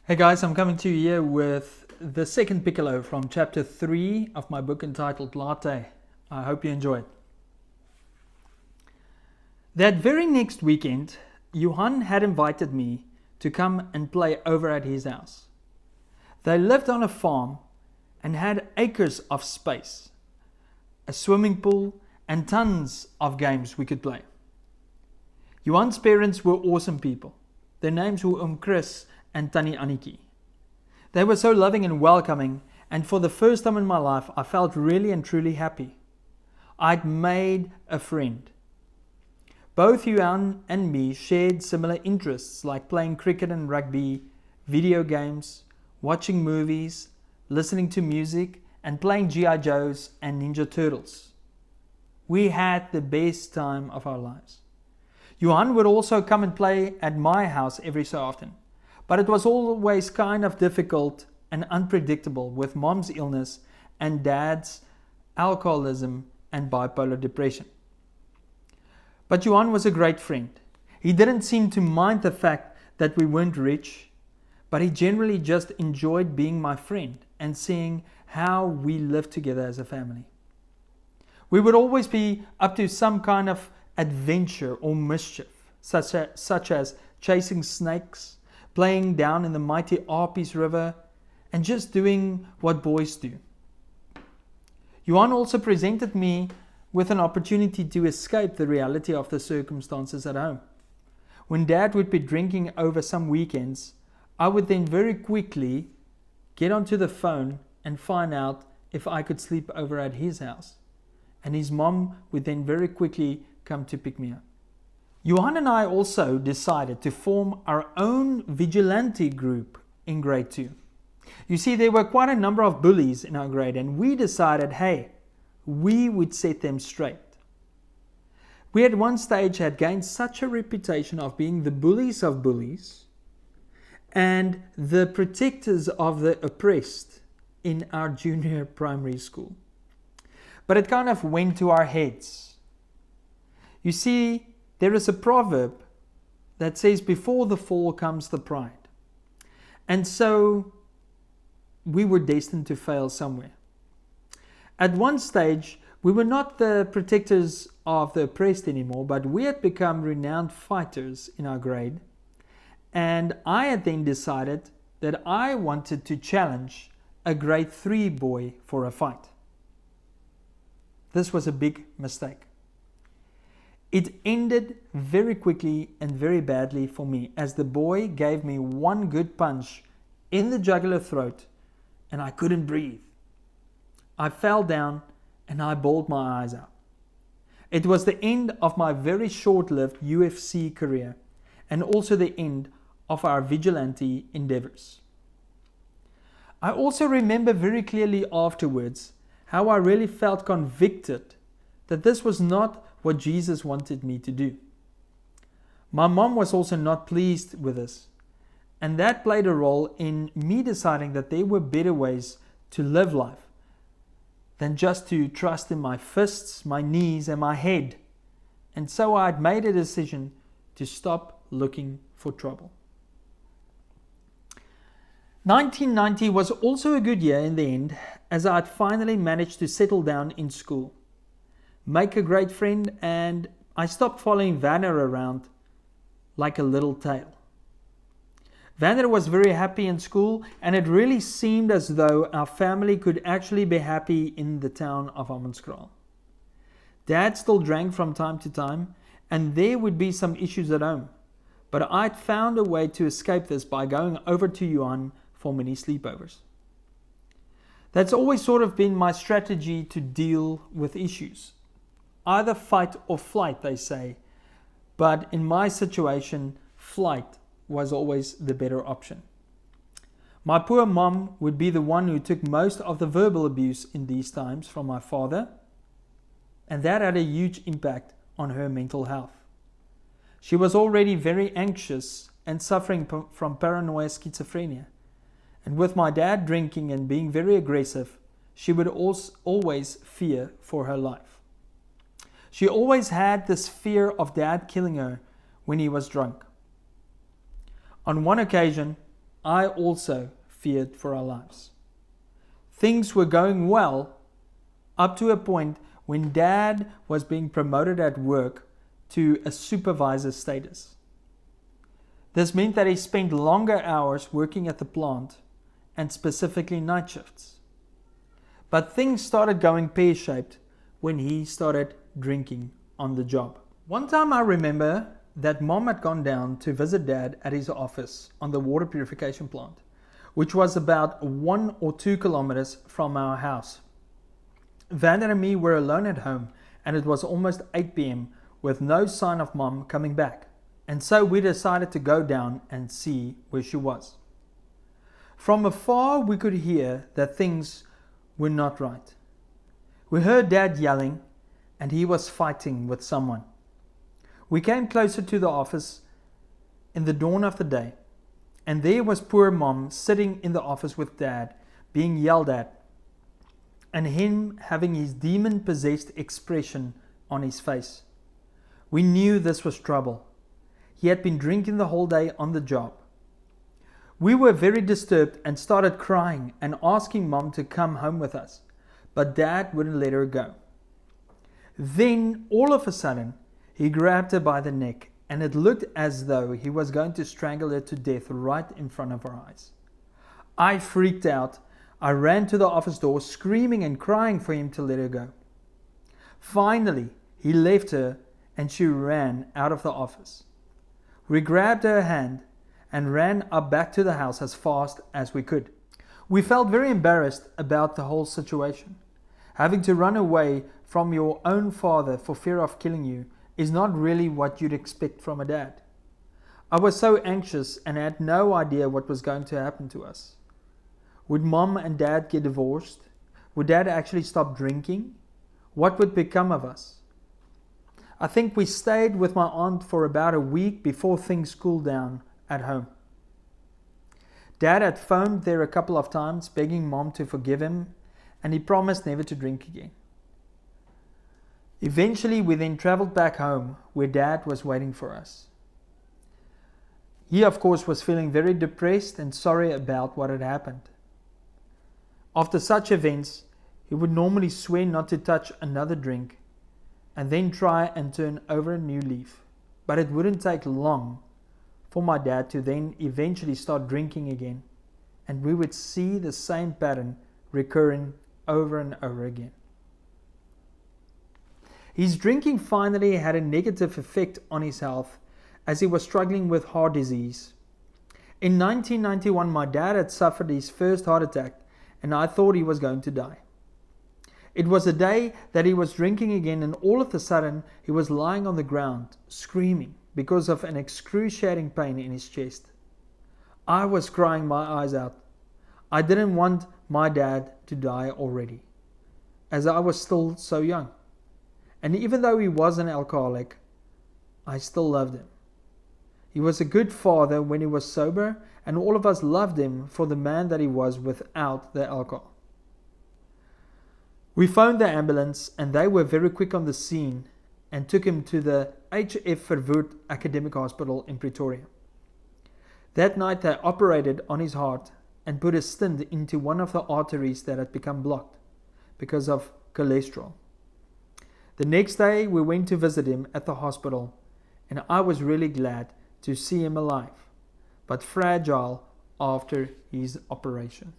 Hey guys, I'm coming to you here with the second Piccolo from chapter 3 of my book entitled Latté. I hope you enjoy it. That very next weekend, Johan had invited me to come and play over at his house. They lived on a farm and had acres of space, a swimming pool and tons of games we could play. Johan's parents were awesome people. Their names were Chris and Tannie Annetjie. They were so loving and welcoming, and for the first time in my life, I felt really and truly happy. I'd made a friend. Both Johan and me shared similar interests like playing cricket and rugby, video games, watching movies, listening to music, and playing G.I. Joes and Ninja Turtles. We had the best time of our lives. Johan would also come and play at my house every so often. But it was always kind of difficult and unpredictable with mom's illness and dad's alcoholism and bipolar depression. But Johan was a great friend. He didn't seem to mind the fact that we weren't rich, but he generally just enjoyed being my friend and seeing how we lived together as a family. We would always be up to some kind of adventure or mischief, such as chasing snakes, playing down in the mighty Arpies River, and just doing what boys do. Johan also presented me with an opportunity to escape the reality of the circumstances at home. When Dad would be drinking over some weekends, I would then very quickly get onto the phone and find out if I could sleep over at his house. And his mom would then very quickly come to pick me up. Johan and I also decided to form our own vigilante group in grade 2. You see, there were quite a number of bullies in our grade, and we decided, hey, we would set them straight. We at one stage had gained such a reputation of being the bullies of bullies and the protectors of the oppressed in our junior primary school. But it kind of went to our heads. You see, there is a proverb that says, before the fall comes the pride. And so we were destined to fail somewhere. At one stage, we were not the protectors of the oppressed anymore, but we had become renowned fighters in our grade. And I had then decided that I wanted to challenge a grade 3 boy for a fight. This was a big mistake. It ended very quickly and very badly for me, as the boy gave me one good punch in the jugular throat and I couldn't breathe. I fell down and I bawled my eyes out. It was the end of my very short-lived UFC career and also the end of our vigilante endeavors. I also remember very clearly afterwards how I really felt convicted that this was not what Jesus wanted me to do. My mom was also not pleased with this, and that played a role in me deciding that there were better ways to live life than just to trust in my fists, my knees, and my head. And so I'd made a decision to stop looking for trouble. 1990 was also a good year in the end, as I'd finally managed to settle down in school, make a great friend, and I stopped following Vanner around like a little tail. Vanner was very happy in school, and it really seemed as though our family could actually be happy in the town of Hammanskraal. Dad still drank from time to time, and there would be some issues at home, but I'd found a way to escape this by going over to Johan for many sleepovers. That's always sort of been my strategy to deal with issues. Either fight or flight, they say, but in my situation, flight was always the better option. My poor mom would be the one who took most of the verbal abuse in these times from my father, and that had a huge impact on her mental health. She was already very anxious and suffering from paranoia schizophrenia, and with my dad drinking and being very aggressive, she would always fear for her life. She always had this fear of Dad killing her when he was drunk. On one occasion, I also feared for our lives. Things were going well up to a point when Dad was being promoted at work to a supervisor status. This meant that he spent longer hours working at the plant and specifically night shifts. But things started going pear-shaped when he started drinking on the job. One time I remember that Mom had gone down to visit Dad at his office on the water purification plant, which was about 1 or 2 kilometers from our house. Vander and me were alone at home, and it was almost 8 p.m. with no sign of Mom coming back. And so we decided to go down and see where she was. From afar we could hear that things were not right. We heard Dad yelling, and he was fighting with someone. We came closer to the office in the dawn of the day, and there was poor Mom sitting in the office with Dad, being yelled at, and him having his demon-possessed expression on his face. We knew this was trouble. He had been drinking the whole day on the job. We were very disturbed and started crying and asking Mom to come home with us, but Dad wouldn't let her go. Then, all of a sudden, he grabbed her by the neck, and it looked as though he was going to strangle her to death right in front of our eyes. I freaked out. I ran to the office door, screaming and crying for him to let her go. Finally, he left her, and she ran out of the office. We grabbed her hand and ran up back to the house as fast as we could. We felt very embarrassed about the whole situation. Having to run away from your own father for fear of killing you is not really what you'd expect from a dad. I was so anxious and had no idea what was going to happen to us. Would Mom and Dad get divorced? Would Dad actually stop drinking? What would become of us? I think we stayed with my aunt for about a week before things cooled down at home. Dad had phoned there a couple of times begging Mom to forgive him, and he promised never to drink again. Eventually we then travelled back home where Dad was waiting for us. He of course was feeling very depressed and sorry about what had happened. After such events, he would normally swear not to touch another drink and then try and turn over a new leaf. But it wouldn't take long for my dad to then eventually start drinking again, and we would see the same pattern recurring over and over again. His drinking finally had a negative effect on his health as he was struggling with heart disease. In 1991, my dad had suffered his first heart attack, and I thought he was going to die. It was a day that he was drinking again, and all of a sudden he was lying on the ground screaming because of an excruciating pain in his chest. I was crying my eyes out. I didn't want my dad to die already, as I was still so young. And even though he was an alcoholic, I still loved him. He was a good father when he was sober, and all of us loved him for the man that he was without the alcohol. We phoned the ambulance, and they were very quick on the scene and took him to the H.F. Verwoerd Academic Hospital in Pretoria. That night they operated on his heart and put a stent into one of the arteries that had become blocked because of cholesterol. The next day we went to visit him at the hospital, and I was really glad to see him alive, but fragile after his operation.